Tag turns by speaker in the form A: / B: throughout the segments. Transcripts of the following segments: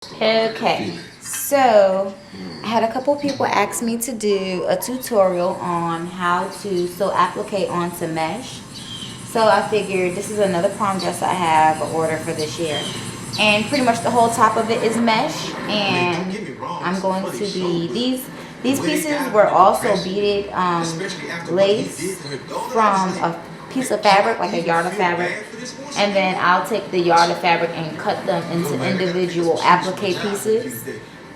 A: Okay, so I had a couple people ask me to do a tutorial on how to sew applique onto mesh. So I figured this is another prom dress I have an order for this year. And pretty much the whole top of it is mesh. And I'm going to be, these pieces were also beaded lace from a piece of fabric, like a yard of fabric. And then I'll take the yard of fabric and cut them into individual applique pieces.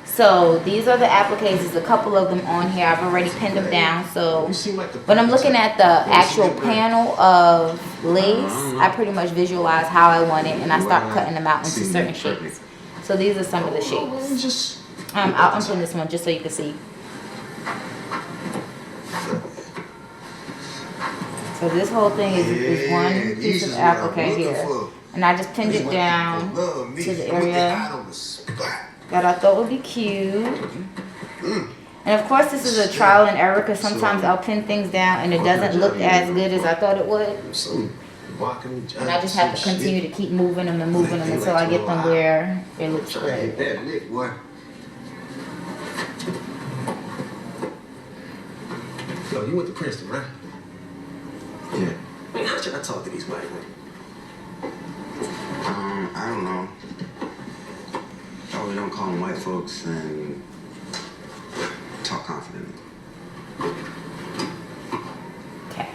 A: So these are the appliques. There's a couple of them on here. I've already pinned them down. So when I'm looking at the actual panel of lace, I pretty much visualize how I want it, and I start cutting them out into certain shapes. So these are some of the shapes. I'll unpin this one just so you can see. So this whole thing is one piece of applique here. And I just pinned it down to the area that I thought would be cute. And of course this is a trial and error because sometimes I'll pin things down and it doesn't look as good as I thought it would. And I just have to continue to keep moving them and moving them until I get them where it looks good.
B: Yo, you went to Princeton, right? Yeah. Man, how should I talk to these white women?
C: I don't know. Probably don't call them white folks and talk confidently.
A: Okay.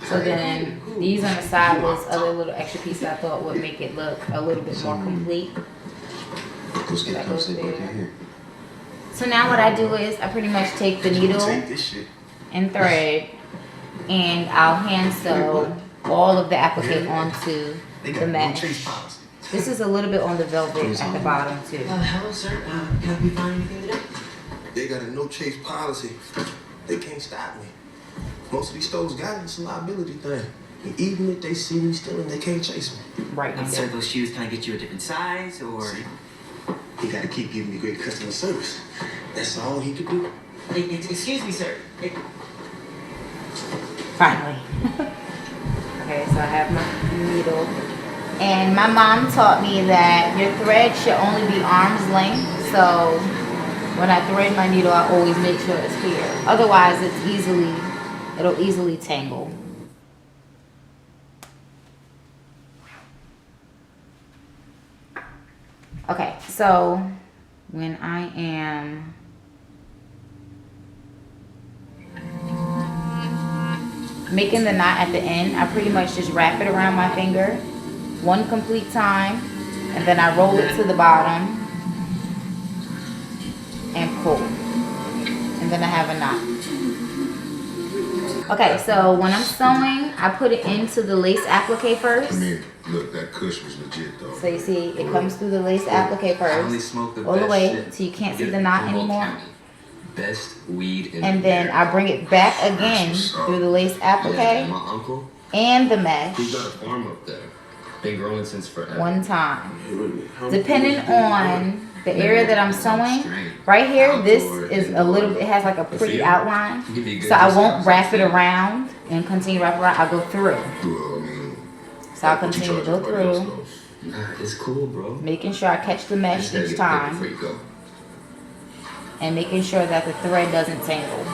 A: So then these on the side was other little extra pieces I thought would make it look a little bit more complete. That goes there. So now what I do is I pretty much take the needle and thread and I'll hand sew all of the applique onto the mesh. This is a little bit on the velvet at the bottom too.
D: Hello, sir. Can I be fine anything today?
B: They got a no chase policy. They can't stop me. Most of these stores got it. It's a liability thing. And even if they see me stealing, they can't chase me.
A: Right.
D: And sir, those shoes, can I get you a different size or?
B: He got to keep giving me great customer service. That's all he could do.
D: Excuse me, sir.
A: Finally. Okay, so I have my needle. And my mom taught me that your thread should only be arm's length. So when I thread my needle, I always make sure it's here. Otherwise, it'll easily tangle. Okay, so when I am making the knot at the end, I pretty much just wrap it around my finger one complete time, and then I roll it to the bottom and pull, and then I have a knot. Okay, so when I'm sewing, I put it into the lace applique first.
B: Look, that cush was legit though.
A: So you see, it comes through the lace applique first, all the way, so you can't see the knot anymore.
E: Best weed in
A: and then I bring it back again through the lace applique
E: my uncle
A: and the mesh.
E: He's got a farm up there. Been growing since forever.
A: One time. Depending on the area that I'm sewing, right here, this is a little, it has like a pretty outline. So I won't wrap it around and continue to wrap it around. I'll go through. So I'll continue to go through.
E: Nah, it's cool, bro.
A: Making sure I catch the mesh each time. And making sure that the thread doesn't tangle.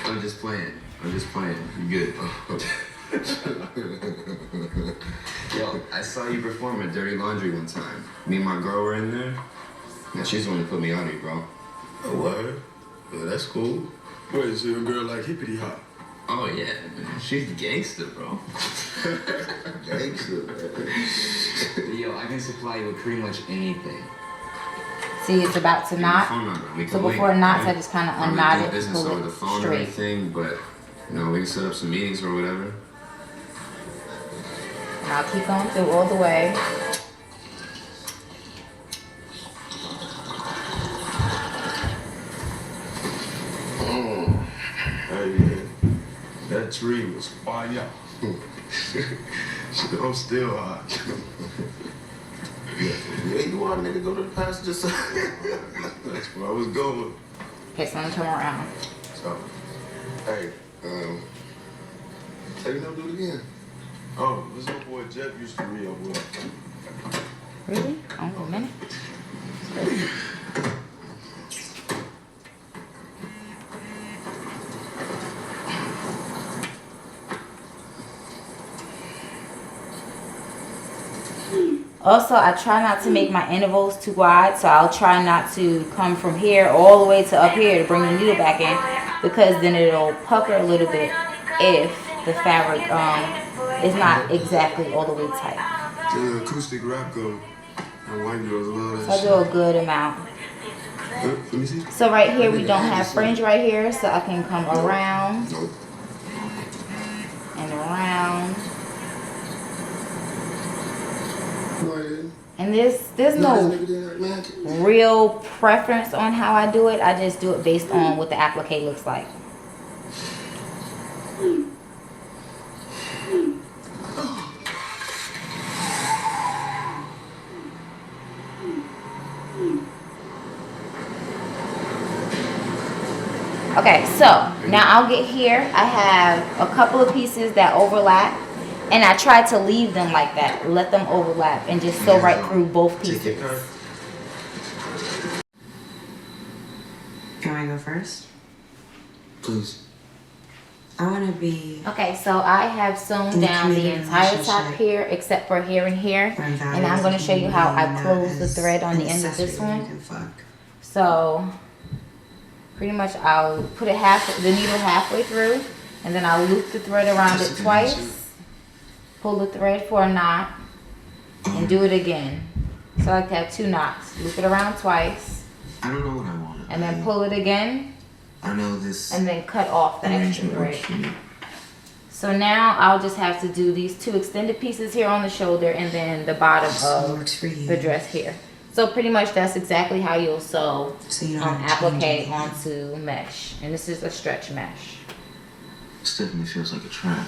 E: I'm just playing. You good? Yo, I saw you perform at Dirty Laundry one time. Me and my girl were in there. Now she's the one who put me on you, bro.
B: Oh, word? Yeah, that's cool. Wait, is your girl like hippity hop?
E: Oh yeah, man. She's gangster, bro.
B: Gangster, man.
E: Yo, I can supply you with pretty much anything.
A: See, it's about to knot. So before it knots, I just kind of unknot it and pull it straight.
E: Everything, but you know, we can set up some meetings or whatever.
A: And I'll keep going through all the way.
B: Hey, that tree was fire. I'm still hot. Yeah, you are, nigga. Go to the passenger side. That's where I was going.
A: Okay, so I'm gonna turn around.
B: So, hey, tell you never do it again. Oh, this little boy Jeff used to be up with.
A: Really? Only a minute? Also, I try not to make my intervals too wide, so I'll try not to come from here all the way to up here to bring the needle back in, because then it'll pucker a little bit if the fabric is not exactly all the way tight.
B: The acoustic rap go. And white girls love
A: So
B: that
A: I do a good amount.
B: shit. Let me see.
A: So right here we don't have fringe right here, so I can come around
B: Nope.
A: and around.
B: Go ahead.
A: And there's no real preference on how I do it. I just do it based on what the applique looks like. Okay, so now I'll get here. I have a couple of pieces that overlap, and I try to leave them like that. Let them overlap and just sew right through both pieces.
F: Can I go first?
B: Please.
F: I want to be.
A: Okay, so I have sewn down the entire top here except for here and here. And I'm going to show you how I close the thread on the end of this one. So pretty much I'll put it the needle halfway through, and then I'll loop the thread around it twice, pull the thread for a knot, and do it again. So I like to have 2 knots. Loop it around twice,
C: I don't know what I want.
A: and then pull it again,
C: I know this.
A: and then cut off the extra
C: arrangement works
A: thread.
C: for me.
A: So now I'll just have to do these 2 extended pieces here on the shoulder, and then the bottom of
F: Works for you.
A: the dress here. So pretty much that's exactly how you'll sew
F: So you don't have to change
A: applique
F: anything.
A: onto mesh. And this is a stretch mesh.
C: This definitely feels like a trap.